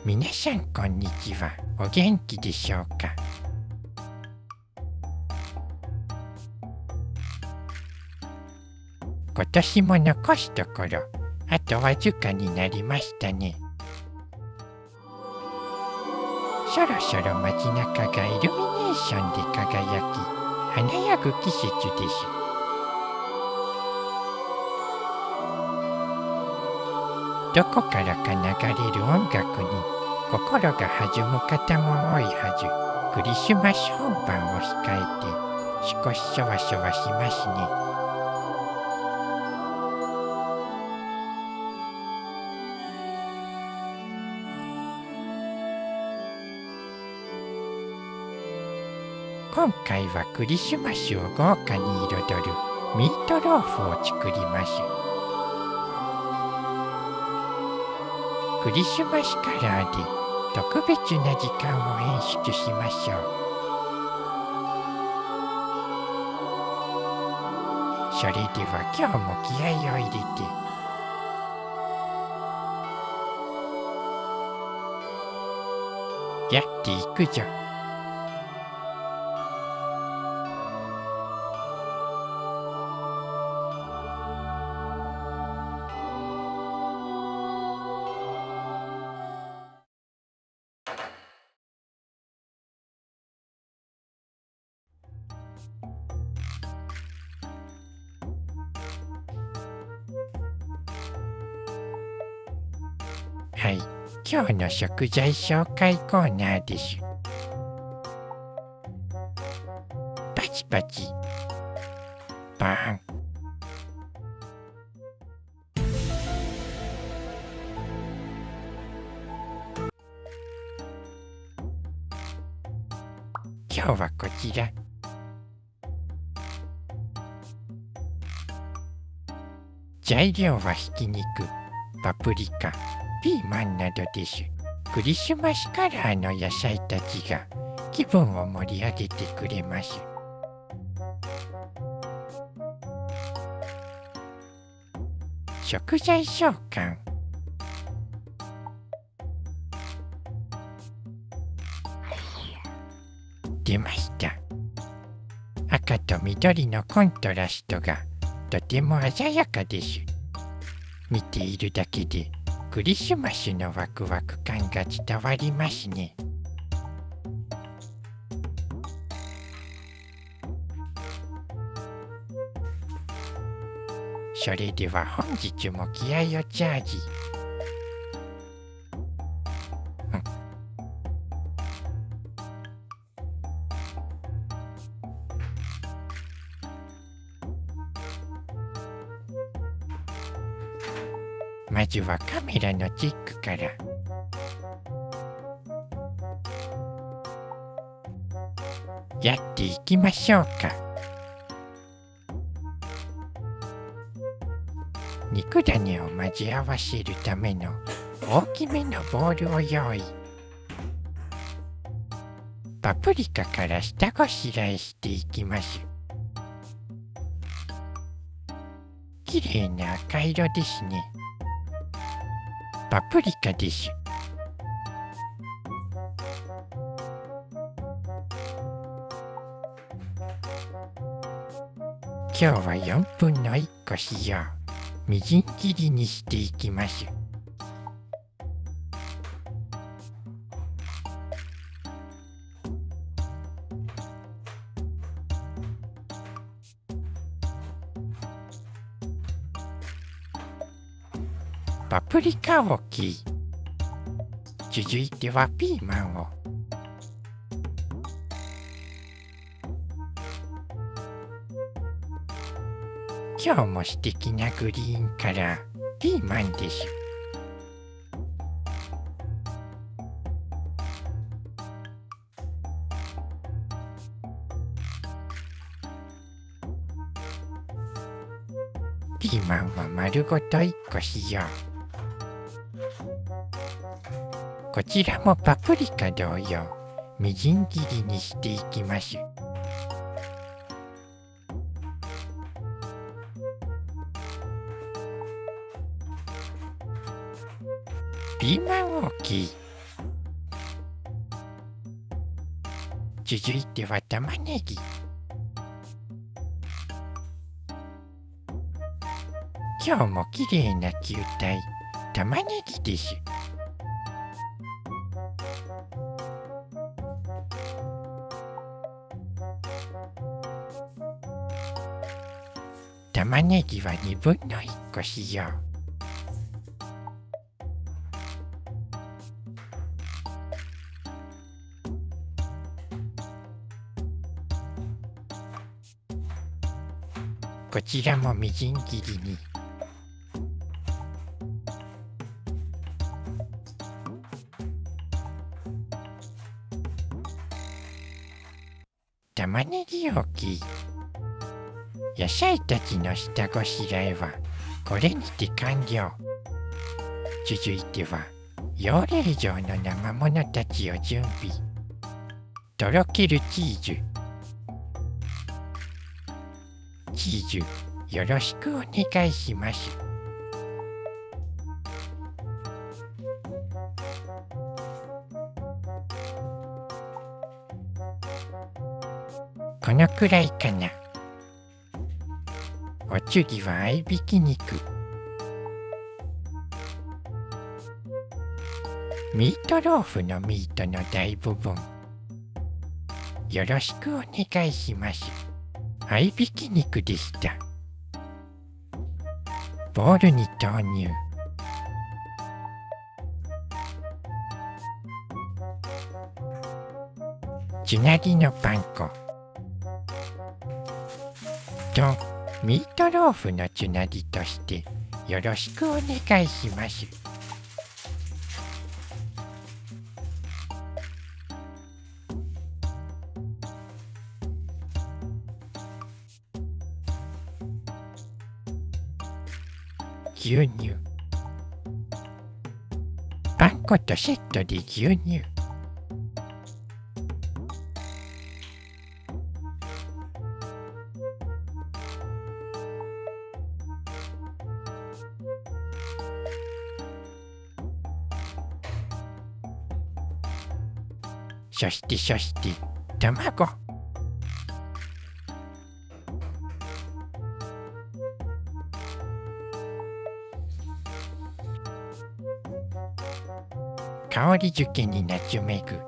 皆さんこんにちは。お元気でしょうか。今年も残すところあとわずかになりましたね。そろそろ街中がイルミネーションで輝き華やぐ季節です。どこからか流れる音楽に心が弾む方も多いはず。クリスマス本番を控えて少しそわそわしますね。今回はクリスマスを豪華に彩るミートローフを作ります。クリスマスカラーで特別な時間を演出しましょう。それでは今日も気合を入れてやっていくぞ。はい、今日の食材紹介コーナーです。パチパチパーン。今日はこちら。材料はひき肉、パプリカ、ピーマンなどです。クリスマスカラーの野菜たちが気分を盛り上げてくれます。食材召喚。出ました。赤と緑のコントラストがとても鮮やかです。見ているだけでクリスマスのワクワク感が伝わりますね。それでは本日も気合をチャージ。まずはカメラのチェックから。やっていきましょうか。肉種を混ぜ合わせるための大きめのボウルを用意。パプリカから下ごしらえしていきます。きれいな赤色ですね。パプリカです。今日は4分の1個使用。みじん切りにしていきます。パプリカを切り、続いてはピーマンを。今日も素敵なグリーンカラー、ピーマンです。ピーマンは丸ごと1個使用。こちらもパプリカ同様、みじん切りにしていきます。ピーマンを切り、続いては玉ねぎ。今日もきれいな球体、玉ねぎです。玉ねぎは1/2個しよう。こちらもみじん切りに。玉ねぎ大きい。野菜たちの下ごしらえはこれにて完了。続いては養冷蔵の生ものたちを準備。とろけるチーズ。チーズよろしくお願いします。このくらいかな。お次は合いびき肉。ミートローフのミートの大部分。よろしくお願いします。合いびき肉でした。ボウルに投入。つなぎのパン粉とミートローフのつなぎとしてよろしくお願いします。牛乳。パン粉とセットで牛乳。そして卵。香り付けにナツメグ。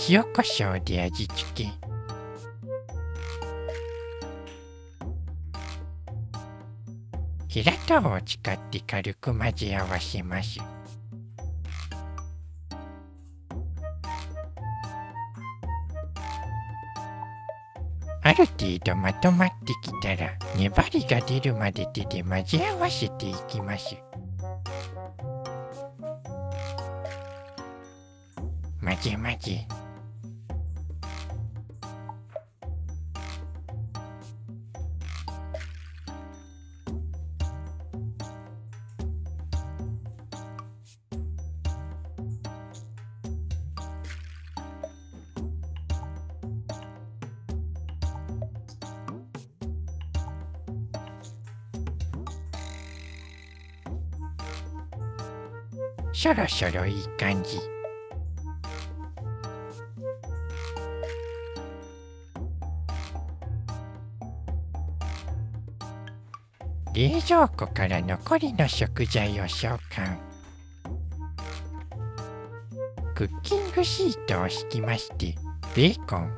塩コショウで味付け。ヘラ糖を使って軽く混ぜ合わせます。ある程度まとまってきたら粘りが出るまで手で混ぜ合わせていきます。混ぜ混ぜ。そろそろいい感じ。冷蔵庫から残りの食材を召喚。クッキングシートを敷きまして、ベーコン。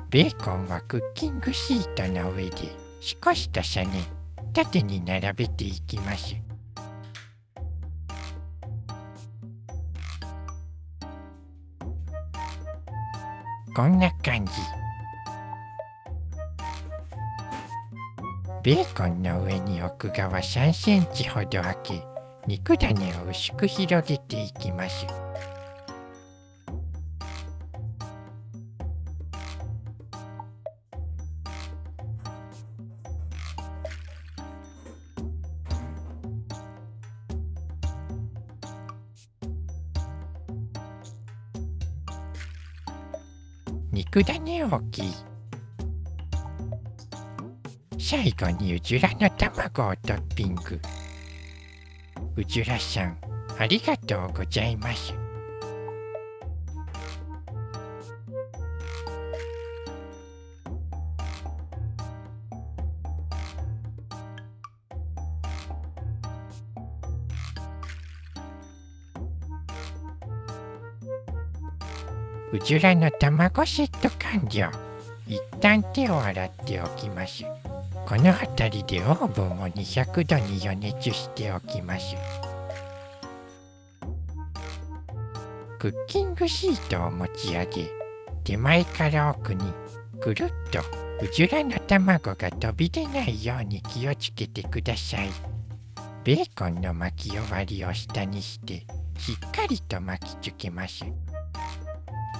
ベーコンはクッキングシートの上で少し重ね、縦に並べていきます。こんな感じ。ベーコンの上に奥側3センチほど開け、肉種を薄く広げていきます。肉だね大きい。最後にうずらの卵をトッピング。うずらさん、ありがとうございます。うずらの卵セット完了。一旦手を洗っておきます。この辺りでオーブンを200度に予熱しておきます。クッキングシートを持ち上げ、手前から奥にくるっとうずらの卵が飛び出ないように気をつけてください。ベーコンの巻き終わりを下にしてしっかりと巻きつけます。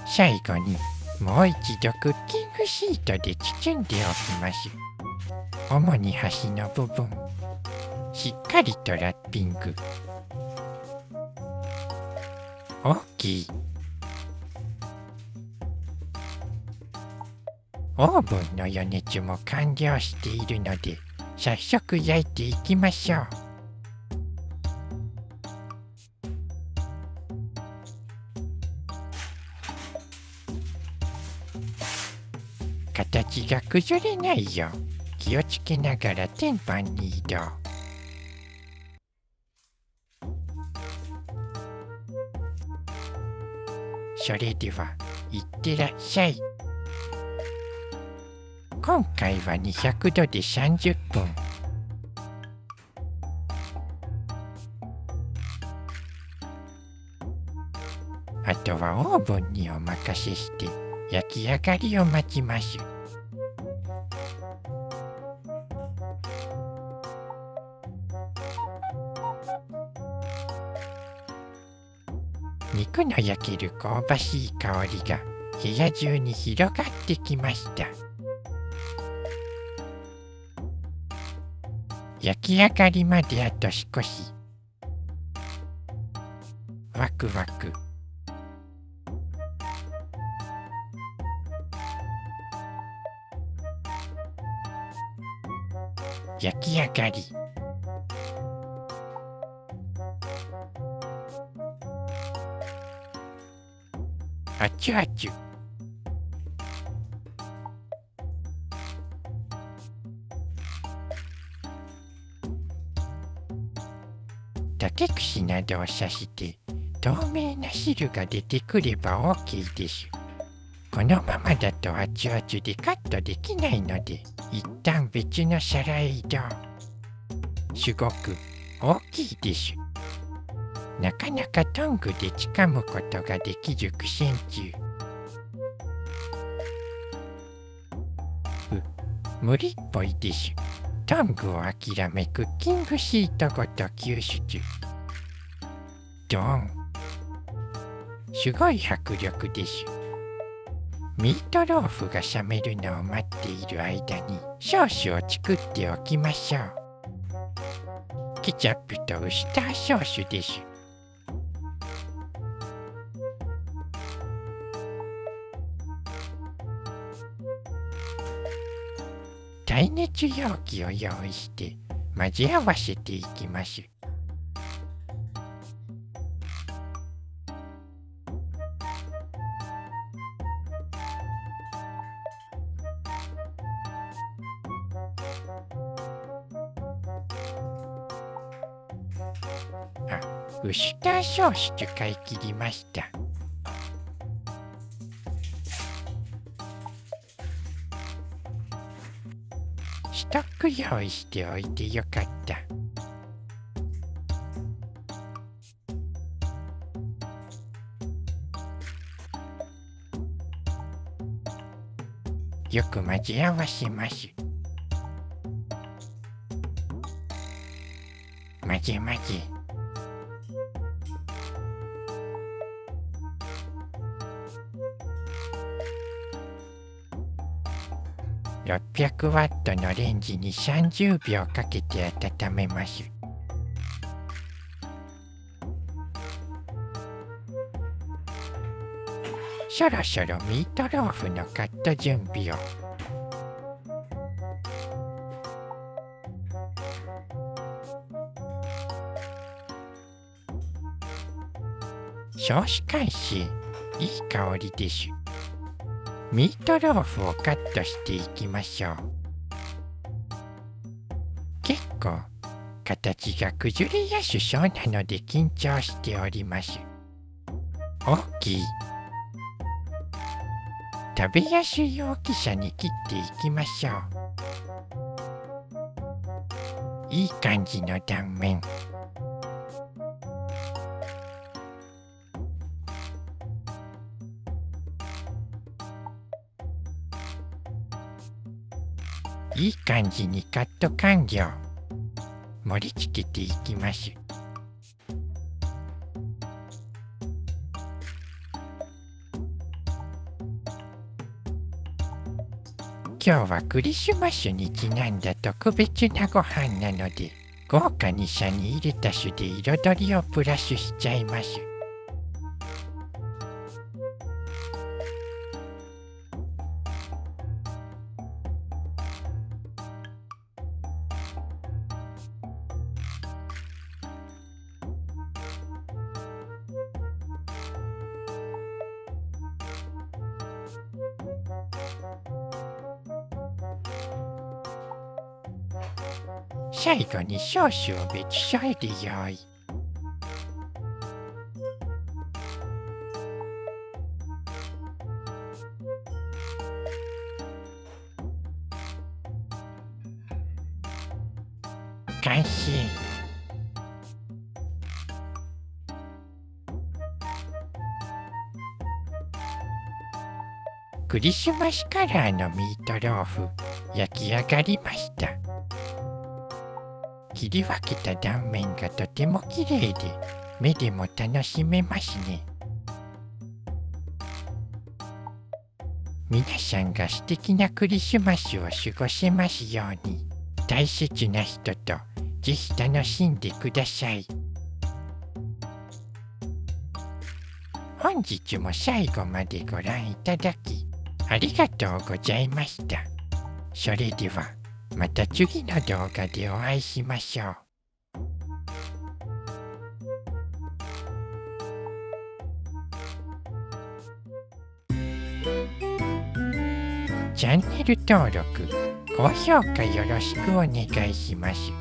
最後にもう一度クッキングシートで包んでおきます。主に端の部分、しっかりとラッピング。大きい。オーブンの予熱も完了しているので、早速焼いていきましょう。形が崩れないよう気をつけながら天板に移動。それではいってらっしゃい。今回は200度で30分。あとはオーブンにお任せして焼き上がりを待ちます。肉の焼ける香ばしい香りが部屋中に広がってきました。焼き上がりまであと少し。ワクワク。焼き上がり。あちゅあちゅ。竹串などを刺して透明な汁が出てくれば OK です。このままだとあちゅあちゅでカットできないので、一旦別の皿へ移動。すごく大きいです。なかなかトングで掴むことができず苦戦中。無理っぽいです。トングを諦めクッキングシートごと救出。ドン。すごい迫力です。ミートローフが冷めるのを待っている間にソースを作っておきましょう。ケチャップとウスターソースです。耐熱容器を用意して混ぜ合わせていきます。ウスターソース使い切りました。ストック用意しておいてよかった。よく混ぜ合わせます。混ぜ混ぜ。600ワットのレンジに30秒かけて温めます。そろそろミートローフのカット準備を。少子開始、いい香りです。ミートローフをカットしていきましょう。結構形が崩れやすそうなので緊張しております。大きい。食べやすい大きさに切っていきましょう。いい感じの断面。いい感じにカット完了。盛り付けていきます。今日はクリスマスにちなんだ特別なご飯なので、豪華にサニーレタスで彩りをプラスしちゃいます。最後にソースを別添えで用意。完成。クリスマスカラーのミートローフ、焼き上がりました。切り分けた断面がとても綺麗で、目でも楽しめますね。皆さんが素敵なクリスマスを過ごせますように、大切な人とぜひ楽しんでください。本日も最後までご覧いただきありがとうございました。それではまた次の動画でお会いしましょう。チャンネル登録、高評価よろしくお願いします。